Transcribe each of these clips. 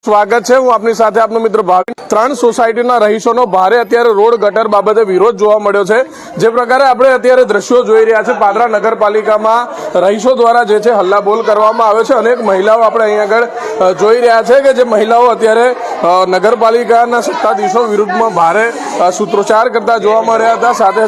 સ્વાગત છે। હું આપની સાથે આપનો મિત્ર ભાવિન। ત્રણ સોસાયટીના રહીશોનો ભારે અત્યારે રોડ ગટર બાબતે વિરોધ જોવા મળ્યો છે। જે પ્રકારે આપણે અત્યારે દ્રશ્યો જોઈ રહ્યા છે, પાદરા નગરપાલિકામાં રહીશો દ્વારા જે છે હલ્લાબોલ કરવામાં આવે છે। અનેક મહિલાઓ આપણે અહીં આગળ જોઈ રહ્યા છે કે જે મહિલાઓ અત્યારે નગરપાલિકાના સત્તાધીશો વિરુદ્ધમાં ભારે સૂત્રોચ્ચાર કરતા જોવા મળ્યા હતા। સાથે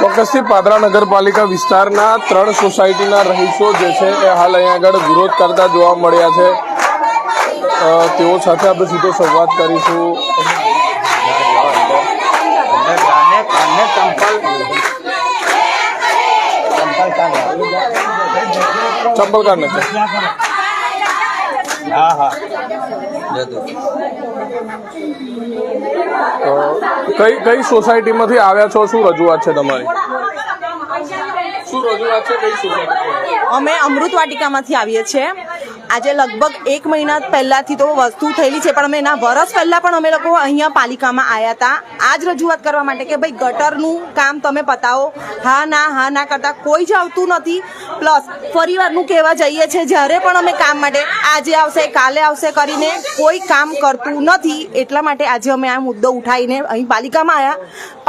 ચોક્કસથી પાદરા નગરપાલિકા વિસ્તારના ત્રણ સોસાયટીના રહીશો જે છે એ હાલ અહીં આગળ વિરોધ કરતા જોવા મળ્યા છે। તેઓ સાથે આપણે સીધો સંવાદ કરીશું। ચંપલ કાઢને કઈ સોસાયટીમાંથી આવ્યા છો? શું રજૂઆત છે તમારી? શું રજૂઆત છે? કઈ સોસાયટી? અમે અમૃત વાટિકામાંથી આવીએ છીએ। આજે લગભગ 1 મહિના પહેલાથી તો વસ્તુ થયેલી છે, પણ અમે એના વર્ષ પહેલા પણ અમે લોકો અહીંયા પાલિકામાં આવ્યા હતા આ જ રજૂઆત કરવા માટે કે ભાઈ ગટરનું કામ તમે પતાવો। હા ના કરતા કોઈ જ આવતું નથી। પ્લસ ફરીવારનું કહેવા જઈએ છીએ, જ્યારે પણ અમે કામ માટે આજે આવશે કાલે આવશે કરીને કોઈ કામ કરતું નથી। એટલા માટે આજે અમે આ મુદ્દો ઉઠાવીને અહીં પાલિકામાં આવ્યા।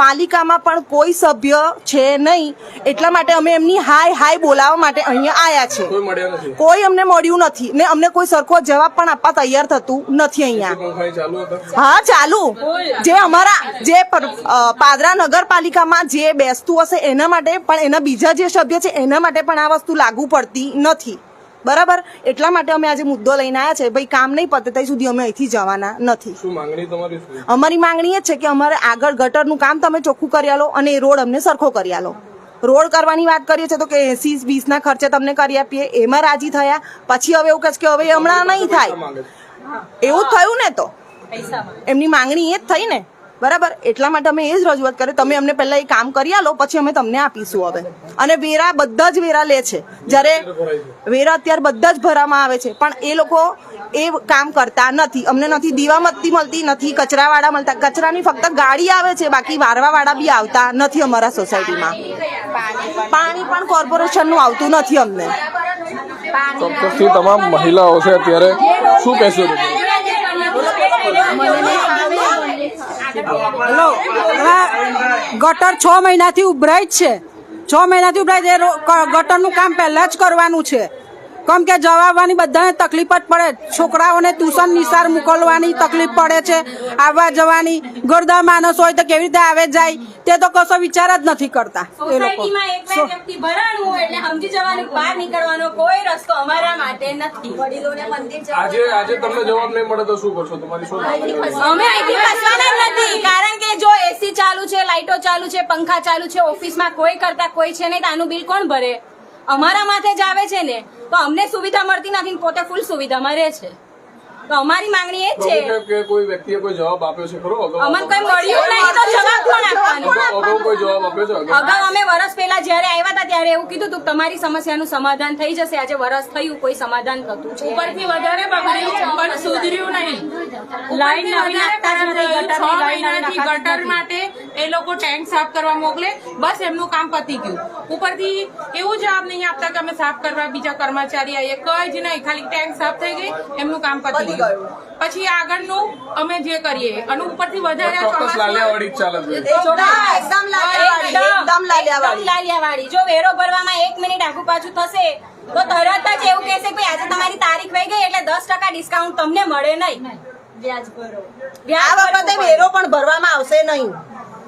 પાલિકામાં પણ કોઈ સભ્ય છે નહીં, એટલા માટે અમે એમની હાય બોલાવવા માટે અહીંયા આવ્યા છે। કોઈ અમને મળ્યું નથી ને અમને કોઈ સરખો જવાબ પણ આપવા તૈયાર થતું નથી અહીંયા। હા ચાલુ જે અમારા જે પાદરા નગરપાલિકામાં જે બેસતું હશે એના માટે પણ એના બીજા જે સભ્ય છે એના માટે પણ આ વસ્તુ લાગુ પડતી નથી, બરાબર? એટલા માટે અમે આજે મુદ્દો લઈને આવ્યા છે। ભાઈ કામ નહીં પતે ત્યાં સુધી અમે અહીંથી જવાના નથી। અમારી માંગણી એ છે કે અમારે આગળ ગટરનું કામ તમે ચોખ્ખું કરી આલો અને એ રોડ અમને સરખો કરી આલો। રોડ કરવાની વાત કરીએ છીએ તો કે 80-20 ના ખર્ચે તમને કરી આપીએ, એમાં રાજી થયા। પછી હવે એવું કહે કે હવે હમણાં નહીં થાય, એવું થયું ને તો એમની માંગણી એ જ થઈ ને, બરાબર? એટલા માટે અમે એ જ રજૂઆત કરી, તમે અમને પહેલા એ કામ કરી આલો પછી અમે તમને આપીશું હવે। અને વેરા બધા જ વેરા લે છે, જ્યારે વેરા અત્યારે બધા જ ભરવામાં આવે છે પણ એ લોકો એ કામ કરતા નથી। અમને નથી દીવાબત્તી મળતી, નથી કચરાવાળા મળતા। કચરાની ફક્ત ગાડી આવે છે, બાકી વારવાવાળા બી આવતા નથી અમારા સોસાયટીમાં। પાણી પણ કોર્પોરેશનનું આવતું નથી અમને। ચોક્કસથી તમામ મહિલાઓ છે અત્યારે શું કહેશો? હેલો, ગટર 6 મહિનાથી ઉભરાય જ છે। 6 મહિનાથી ઉભરાય, ગટરનું કામ પહેલા જ કરવાનું છે। કેમ કે જવાવાની બધાને તકલીફ જ પડે. છોકરાઓને ટ્યુશન નિશાળ મોકલવાની તકલીફ પડે છે, આવવા જવાની. ગરદા માણસ હોય તો કેવી રીતે આવે જાય તે તો કશો વિચાર જ નથી કરતા એ લોકો. સોસાયટીમાં એક બે વ્યક્તિ ભરાણું હોય એટલે સમજી જવાનું, બહાર નીકળવાનો કોઈ રસ્તો અમારા માટે નથી. વડીલોને મંદિર આજે તમને જવાબ નહીં મળે તો શું કરશો? તમારી શું અમે અહીંથી ખસવાના જ નથી, કારણ કે જો એસી ચાલુ છે, લાઇટો ચાલુ છે, પંખા ચાલુ છે, ઓફિસમાં કોઈ કરતા કોઈ છે નહીં, તો આનું બિલ કોણ ભરે? અમારા માથે જ આવે છે ને. તો અમને સુવિધા મળતી નથી, પોતે ફૂલ સુવિધામાં રહે છે. તો અમારી માંગણી એ જ છે કે કોઈ વ્યક્તિએ કોઈ જવાબ આપ્યો છે ખરો? અમને કઈ મળ્યું નહીં તો જવાબ કોણ આપવાનું? અગાઉ કોઈ જવાબ આપ્યો છે? અગાઉ અમે વર્ષ પહેલા જયારે આવ્યા હતા ત્યારે એવું કીધું હતું તમારી સમસ્યાનું સમાધાન થઈ જશે. આજે વર્ષ થયું, કોઈ સમાધાન થતું છે. ઉપરથી વધારે બગડ્યું પણ સુધર્યું નહીં. લાઈન નવી નાખતા જ નથી, ગટરની લાઈન નવી મહિનાથી નાખતા જ ગટર નથી. માટે એ લોકો ટેન્ક સાફ કરવા મોકલે, બસ એમનું કામ પતી ગયું. ઉપરથી એવું જવાબ નહીં આપતા કે અમે સાફ કરવા બીજા કર્મચારી આવીએ, કઈ જ નહીં. ખાલી ટેન્ક સાફ થઈ ગઈ, એમનું કામ પતી ગયું. પછી આગળનું અમે જે કરીએ અને ઉપરથી વધારે ચોક્કસ લાલિયાવાડી જ ચાલે છે. એકદમ લાલિયાવાડી. લાલિયાવાડી. જો વેરો ભરવામાં 1 મિનિટ આગુ પાછું થશે તો તરત જ એવું કહેશે કે આજે તમારી તારીખ વહી ગઈ એટલે 10% ડિસ્કાઉન્ટ તમને મળે નહીં. વ્યાજ ભરો. આ વખતે વેરો પણ ભરવામાં આવશે નહીં.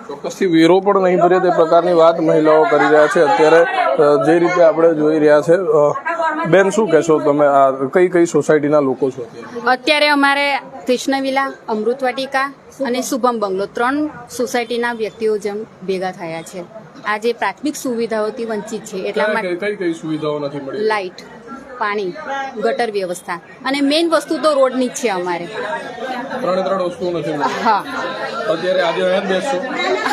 ચોક્કસથી વેરો પણ નહીં ભરે તે પ્રકારની વાત મહિલાઓ કરી રહ્યા છે. અત્યારે જે રીતે આપણે જોઈ રહ્યા છે, બેન શું કહેશો તમે? આ કઈ કઈ સોસાયટીના લોકો છો? અત્યારે અમારે કૃષ્ણવિલા, અમૃત વાટિકા અને શુભમ બંગલો 3 સોસાયટીના વ્યક્તિઓ જેમ ભેગા થયા છે. આ જે પ્રાથમિક સુવિધાઓથી વંચિત છે એટલા માટે કઈ કઈ સુવિધાઓ નથી મળી? લાઇટ, પાણી, ગટર વ્યવસ્થા અને મેઇન વસ્તુ તો રોડની જ છે અમારે. 3 વસ્તુઓ નથી મળી. હા અત્યારે આજે અહીંયા જ બેસશો?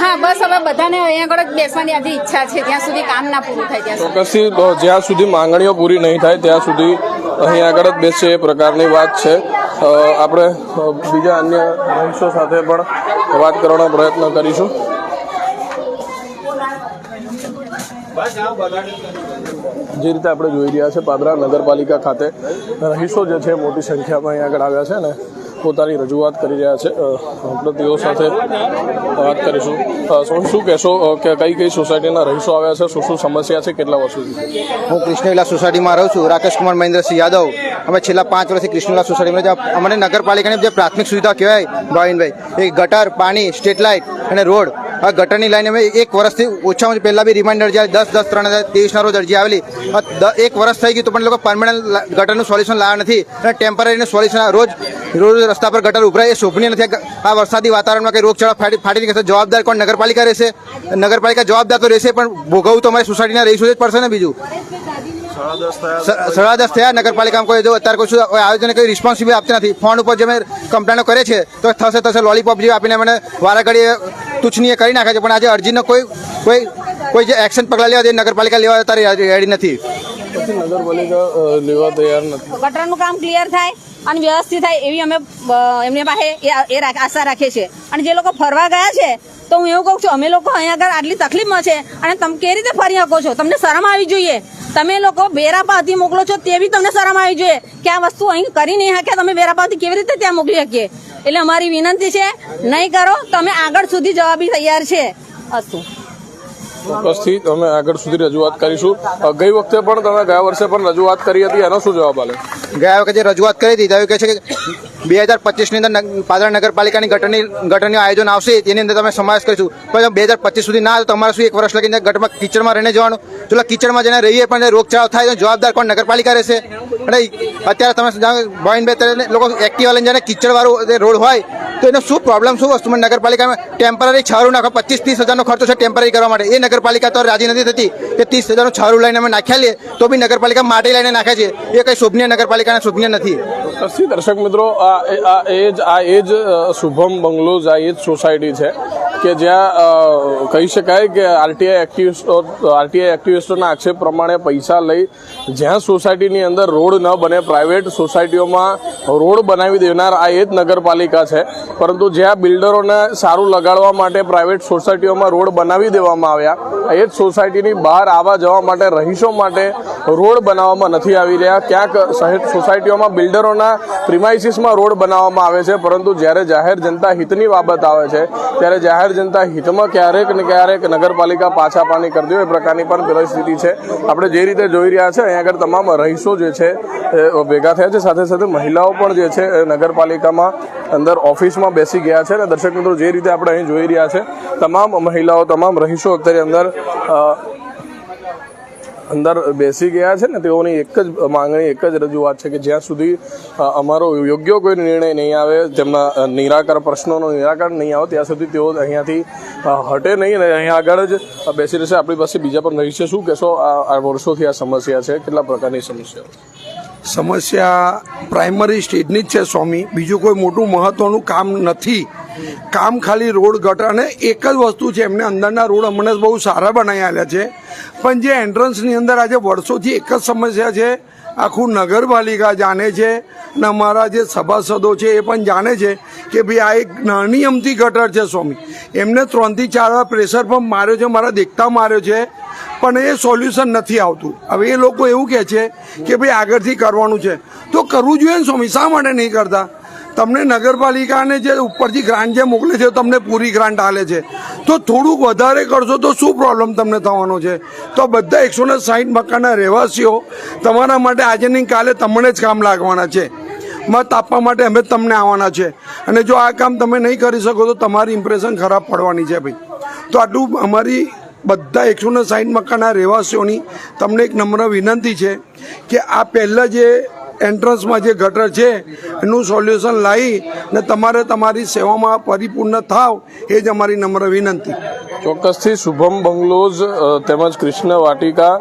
હા, બસ હવે બધાને અહીંયા આગળ જ બેસવાની આજે ઈચ્છા છે, જ્યાં સુધી કામ ના પૂરું થાય ત્યાં સુધી. ચોક્કસથી જ્યાં સુધી માંગણીઓ પૂરી નહીં થાય ત્યાં સુધી અહીં આગળ જ બેસશે એ પ્રકારની વાત છે. આપણે બીજા અન્ય રહીશો સાથે પણ વાત કરવાનો પ્રયત્ન કરીશું. જે રીતે આપણે જોઈ રહ્યા છે, પાદરા નગરપાલિકા ખાતે રહીશો જે છે મોટી સંખ્યામાં અહીં આગળ આવ્યા છે ને પોતાની રજૂઆત કરી રહ્યા છે. આપણે તેઓ સાથે વાત કરીશું. શું કહેશો કે કઈ કઈ સોસાયટીના રહીશો આવ્યા છે, શું શું સમસ્યા છે, કેટલા વર્ષોથી? હું કૃષ્ણવિલા સોસાયટીમાં રહું છું. રાકેશ કુમાર મહેન્દ્રસિંહ યાદવ. અમે છેલ્લા 5 વર્ષથી કૃષ્ણવિલા સોસાયટીમાં અમને નગરપાલિકાની જે પ્રાથમિક સુવિધા કહેવાય ભાવિનભાઈ, એ ગટર, પાણી, સ્ટ્રીટ લાઇટ અને રોડ. આ ગટરની લાઈન અમે 1 વર્ષથી ઓછામાં પહેલાં બી રિમાઇન્ડર અરજી 10/10/2023 રોજ અરજી આવેલી. 1 વર્ષ થઈ ગયું તો પણ લોકો પરમનન્ટ ગટરનું સોલ્યુશન લાવ્યા નથી અને ટેમ્પરરીનું સોલ્યુશન રોજ રસ્તા પર ગટર ઉભરાય એ શોભનીય નથી. આ વરસાદી વાતાવરણમાં કંઈ રોગચાળા ફાટી નીકળશે, જવાબદાર કોણ? નગરપાલિકા રહેશે. નગરપાલિકા જવાબદાર તો રહેશે પણ ભોગવવું તો અમારી સોસાયટીના રહીશો જ પડશે ને. બીજું 10:30 થયા નગરપાલિકામાં કોઈ જો અત્યારે કોઈ આયોજન કોઈ રિસ્પોન્સિબિલિટી આપતી નથી. ફોન ઉપર જે મેં કમ્પ્લેનો કરે છે તો થશે લોલીપોપ જેવી આપીને મને વારાઘડીએ તુચ્છનીય કરી નાખે છે. પણ આજે અરજીનો કોઈ જે એક્શન પગલાં લેવા દે નગરપાલિકા લેવા અત્યારે રેડી નથી. નગરપાલિકા લેવા તૈયાર નથી. ગટરનું કામ ક્લિયર થાય અને વ્યવસ્થિત થાય એવી અમે એમની પાસે આશા રાખીએ છીએ. અને જે લોકો ફરવા ગયા છે તો હું એવું કહું છું, અમે લોકો અહીંયા આગળ આટલી તકલીફમાં છે અને તમે કેવી રીતે ફરી શકો છો? તમને શરમ આવી જોઈએ. તમે લોકો બેરાપાથી મોકલો છો તે બી તમને શરમ આવી જોઈએ કે આ વસ્તુ અહીં કરી નહીં શકે. તમે બેરાપાથી કેવી રીતે ત્યાં મોકલી શકીએ? એટલે અમારી વિનંતી છે, નહીં કરો તો અમે આગળ સુધી જવા બી તૈયાર છે. અસ્તુ. ચોક્કસથી અમે આગળ સુધી રજૂઆત કરીશું. ગઈ વખતે પણ તમે ગયા વર્ષે પણ રજૂઆત કરી હતી, એનો શું જવાબ આલે? ગયા વખતે જે રજૂઆત કરી હતી તે કહે છે કે 2025ની અંદર પાદરા નગરપાલિકાની ગટરનું આયોજન આવશે, તેની અંદર તમે સમાવેશ કરીશું. પણ 2025 સુધી ના તો તમારે શું 1 વર્ષ લગીને ગટરમાં કિચડમાં રહીને જવાનું? ચલો કિચડમાં જઈને રહીએ પણ રોગચાળો થાય તો જવાબદાર કોણ? નગરપાલિકા રહેશે. અને અત્યારે તમે ભાવિનભાઈ લોકો એક્ટિવા લઈને જાય કિચડવાળું રોડ હોય તો એનો શું પ્રોબ્લેમ, શું વસ્તુ? નગરપાલિકામાં ટેમ્પરરી છારું નાખો, 25-30 હજારનો ખર્ચો છે ટેમ્પરરી કરવા માટે. એ નગરપાલિકા તો રાજી નથી થતી કે 30 હજારનું છારું લઈને અમે નાખ્યા લઈએ તો બી નગરપાલિકા માટી લઈને નાખે છે. એ કંઈ શોભનીય નગરપાલિકાને શોભનીય નથી. દર્શક મિત્રો, આ એ જ શુભમ બંગલોઝ, આ એ જ સોસાયટી છે કે જ્યાં કહી શકાય કે આરટીઆઈ એક્ટિવિસ્ટોના આક્ષેપ પ્રમાણે પૈસા લઈ જ્યાં સોસાયટીની અંદર રોડ ન બને, પ્રાઇવેટ સોસાયટીઓમાં રોડ બનાવી દેનાર આ એ જ નગરપાલિકા છે. પરંતુ જ્યાં બિલ્ડરોને સારું લગાડવા માટે પ્રાઇવેટ સોસાયટીઓમાં રોડ બનાવી દેવામાં આવ્યા, એ જ સોસાયટીની બહાર આવવા જવા માટે રહીશો માટે રોડ બનાવવામાં નથી આવી રહ્યા. ક્યાંક સોસાયટીઓમાં બિલ્ડરોના પ્રિમાઇસીસમાં રોડ બનાવવામાં આવે છે, પરંતુ જ્યારે જાહેર જનતા હિતની બાબત આવે છે ત્યારે જાહેર જનતા હિતમાં ક્યારેક ને ક્યારેક નગરપાલિકા પાછા પાણી કરતી હોય એ પ્રકારની પણ પરિસ્થિતિ છે. આપણે જે રીતે જોઈ રહ્યા છે અહીંયા આગળ તમામ રહીશો જે છે એ ભેગા થયા છે, સાથે સાથે મહિલાઓ પણ જે છે નગરપાલિકામાં અંદર ઓફિસમાં બેસી ગયા છે. અને દર્શક મિત્રો જે રીતે આપણે અહીં જોઈ રહ્યા છે તમામ મહિલાઓ તમામ રહીશો અત્યારે અંદર બેસી ગયા છે ને તેઓની એક જ માંગણી એક જ રજૂઆત છે કે જ્યાં સુધી અમારો યોગ્ય કોઈ નિર્ણય નહીં આવે, તેમના પ્રશ્નોનો નિરાકરણ નહીં આવે ત્યાં સુધી તેઓ અહીંયાથી હટે નહીં અને અહીંયા આગળ જ બેસી રહેશે. આપણી પાસે બીજા પણ રહી છે. શું કહેશો, આ વર્ષોથી આ સમસ્યા છે, કેટલા પ્રકારની સમસ્યાઓ? સમસ્યા પ્રાઇમરી સ્ટેજની જ છે સ્વામી, બીજું કોઈ મોટું મહત્વનું કામ નથી. કામ ખાલી રોડ ગટર અને એક જ વસ્તુ છે, એમને અંદરના રોડ અમને બહુ સારા બનાવી આપ્યા છે, પણ જે એન્ટ્રન્સની અંદર આજે વર્ષોથી એક જ સમસ્યા છે, આખું નગરપાલિકા જાણે છે અને અમારા જે સભાસદો છે એ પણ જાણે છે કે ભાઈ આ એક નાની અમથી ગટર છે સ્વામી. એમને 3 થી 4 વાર પ્રેશર પંપ માર્યો છે, મારા દેખતા માર્યો છે, પણ એ સોલ્યુશન નથી આવતું. હવે એ લોકો એવું કહે છે કે ભાઈ આગળથી કરવાનું છે, તો કરવું જોઈએ ને સ્વામી, શા માટે નહીં કરતા? તમને નગરપાલિકાને જે ઉપરથી ગ્રાન્ટ જે મોકલે છે તમને પૂરી ગ્રાન્ટ આલે છે, તો થોડુંક વધારે કરશો તો શું પ્રોબ્લેમ તમને થવાનો છે? તો બધા 160 મકાનના રહેવાસીઓ તમારા માટે આજે નહીં કાલે તમને જ કામ લાગવાના છે, મત આપવા માટે અમે તમને આવવાના છે, અને જો આ કામ તમે નહીં કરી શકો તો તમારી ઇમ્પ્રેશન ખરાબ પડવાની છે ભાઈ. તો આટલું અમારી બધા 160 મકાનના રહેવાસીઓની તમને એક નમ્ર વિનંતી છે કે આ પહેલાં જે એન્ટ્રન્સમાં જે ગટર છે એનું સોલ્યુશન લાવી ને તમારે તમારી સેવામાં પરિપૂર્ણ થાવ, એ જ અમારી નમ્ર વિનંતી. ચોક્કસથી શુભમ બંગલોઝ તેમજ કૃષ્ણ વાટિકા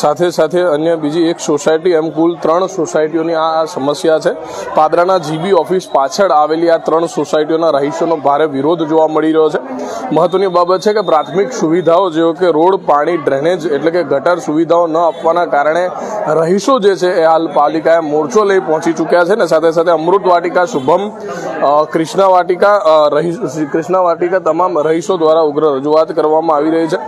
સાથે સાથે અન્ય બીજી એક સોસાયટી, એમ કુલ 3 સોસાયટીઓની આ સમસ્યા છે. પાદરાના જીબી ઓફિસ પાછળ આવેલી આ 3 સોસાયટીઓના રહીશોનો ભારે વિરોધ જોવા મળી રહ્યો છે. મહત્વની બાબત છે કે પ્રાથમિક સુવિધાઓ જેવો કે રોડ, પાણી, ડ્રેનેજ એટલે કે ગટર સુવિધાઓ ન આપવાના કારણે રહીશો જે છે એ હાલ પાલિકાએ મોરચો લઈ પહોંચી ચૂક્યા છે. ને સાથે સાથે અમૃત વાટિકા, શુભમ, કૃષ્ણ વાટિકા તમામ રહીશો દ્વારા ઉગ્ર રજૂઆત કરવામાં આવી રહી છે.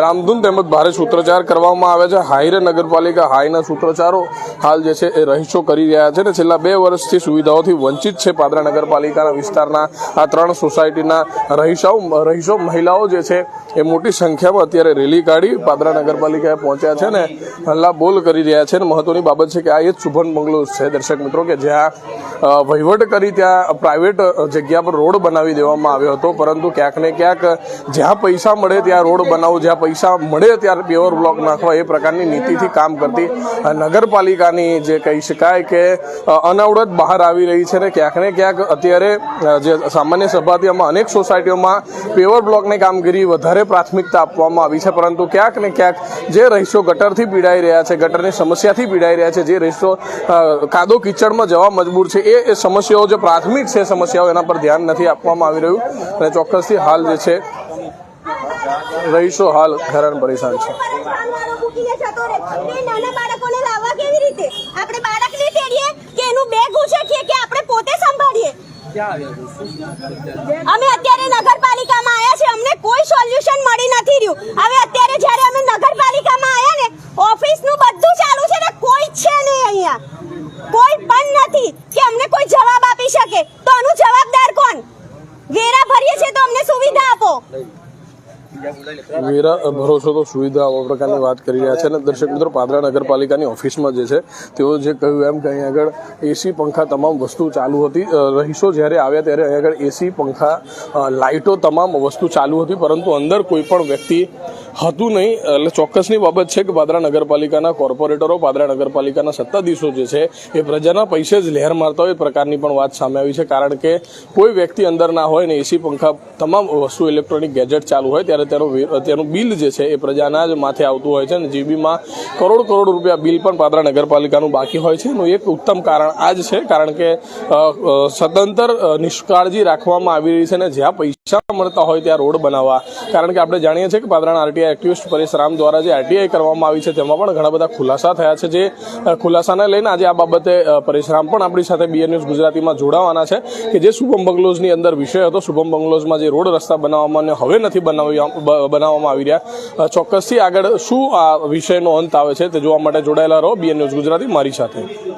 રામધૂન તેમજ ભારે સૂત્રોચ્ચાર કરવામાં આવે છે. હાઈરે નગરપાલિકા હાઈના સૂત્રોચ્ચારો હાલ જે છે એ રહીશો કરી રહ્યા છે. ને છેલ્લા 2 વર્ષથી સુવિધાઓથી વંચિત છે પાદરા નગરપાલિકાના વિસ્તારના આ 3 સોસાયટીના રહીશો. મહિલાઓ જે છે એ મોટી સંખ્યામાં અત્યારે રેલી કાઢી પાદરા નગરપાલિકાએ પહોંચ્યા છે ને હલ્લા બોલ કરી રહ્યા છે. મહત્વની બાબત છે કે આ એ જ શુભમ બંગલોઝ છે દર્શક મિત્રો કે જ્યાં વહીવટ કરી ત્યાં પ્રાઇવેટ જગ્યા પર રોડ બનાવી દેવામાં આવ્યો હતો, પરંતુ ક્યાંક ને ક્યાંક જ્યાં પૈસા મળે ત્યાં રોડ બનાવો, જ્યાં પૈસા મળે ત્યારે પેવર બ્લોક નાખવા, એ પ્રકારની નીતિથી કામ કરતી નગરપાલિકાની જે કહી શકાય કે અનાવડત બહાર આવી રહી છે. ને ક્યાંક ને ક્યાંક અત્યારે જે સામાન્ય સભામાં અનેક સોસાયટીઓમાં પેવર બ્લોકની કામગીરી વધારે પ્રાથમિકતા આપવામાં આવી છે, પરંતુ ક્યાંક ને ક્યાંક જે રહીશો ગટરથી પીડાઈ રહ્યા છે, ગટરની સમસ્યાથી પીડાઈ રહ્યા છે, જે રહીશો કાદો કિચડમાં જવા મજબૂર છે, એ સમસ્યાઓ જે પ્રાથમિક છે સમસ્યાઓ એના પર ધ્યાન નથી આપવામાં આવી રહ્યું. અને ચોક્કસથી હાલ જે છે રહીશો હાલ હેરાન પરેશાન છે. અમે અત્યારે નગરપાલિકામાં આવ્યા છે, અમને કોઈ સોલ્યુશન મળી નથી રહ્યું. હવે અત્યારે જ્યારે અમે નગરપાલિકામાં આવ્યા ને, ઓફિસનું બધું ચાલુ છે ને કોઈ છે નહીં અહીંયા, કોઈ પણ નથી કે અમને કોઈ જવાબ આપી શકે. તો આનું જવાબદાર કોણ? વેરા ભરીએ છે તો અમને સુવિધા આપો. વેરા ભરો છો તો સુવિધા આ પ્રકારની વાત કરી રહ્યા છે. અને દર્શક મિત્રો, પાદરા નગરપાલિકાની ઓફિસમાં જે છે તેઓ જે કહ્યું એમ કે અહીં આગળ એસી, પંખા તમામ વસ્તુ ચાલુ હતી. રહીશો જ્યારે આવ્યા ત્યારે અહીં આગળ એસી, પંખા, લાઇટો તમામ વસ્તુ ચાલુ હતી, પરંતુ અંદર કોઈ પણ વ્યક્તિ હતું નહીં. એટલે ચોક્કસની બાબત છે કે પાદરા નગરપાલિકાના કોર્પોરેટરો, પાદરા નગરપાલિકાના સત્તાધીશો જે છે એ પ્રજાના પૈસે જ લહેર મારતા હોય એ પ્રકારની પણ વાત સામે આવી છે. કારણ કે કોઈ વ્યક્તિ અંદર ના હોય ને એસી, પંખા તમામ વસ્તુ ઇલેક્ટ્રોનિક ગેજેટ ચાલુ હોય ત્યારે તેનું બિલ જે છે એ પ્રજાના જ માથે આવતું હોય છે. અને જીબીમાં કરોડ રૂપિયા બિલ પણ પાદરા નગરપાલિકાનું બાકી હોય છે. એનું એક ઉત્તમ કારણ આ જ છે, કારણ કે સદંતર નિષ્કાળજી રાખવામાં આવી રહી છે. અને જ્યાં પૈસા મળતા હોય ત્યાં રોડ બનાવવા, કારણ કે આપણે જાણીએ છીએ કે પાદરાના RTI RTI activist Paresh Ram દ્વારા જે આરટીઆઈ કરવામાં આવી છે તેમાં પણ ઘણા બધા ખુલાસા થયા છે. જે ખુલાસાને લઈને આજે આ બાબતે પરેશ રામ પણ આપણી સાથે બીએન ન્યૂઝ ગુજરાતીમાં જોડાવાના છે કે જે શુભમ બંગલોઝની અંદર વિષય હતો, શુભમ બંગલોઝમાં જે રોડ રસ્તા બનાવવામાં અને હવે નથી બનાવવામાં આવી રહ્યા, ચોક્કસથી આગળ શું આ વિષયનો અંત આવે છે તે જોવા માટે જોડાયેલા રહો બીએન ન્યૂઝ ગુજરાતી મારી સાથે.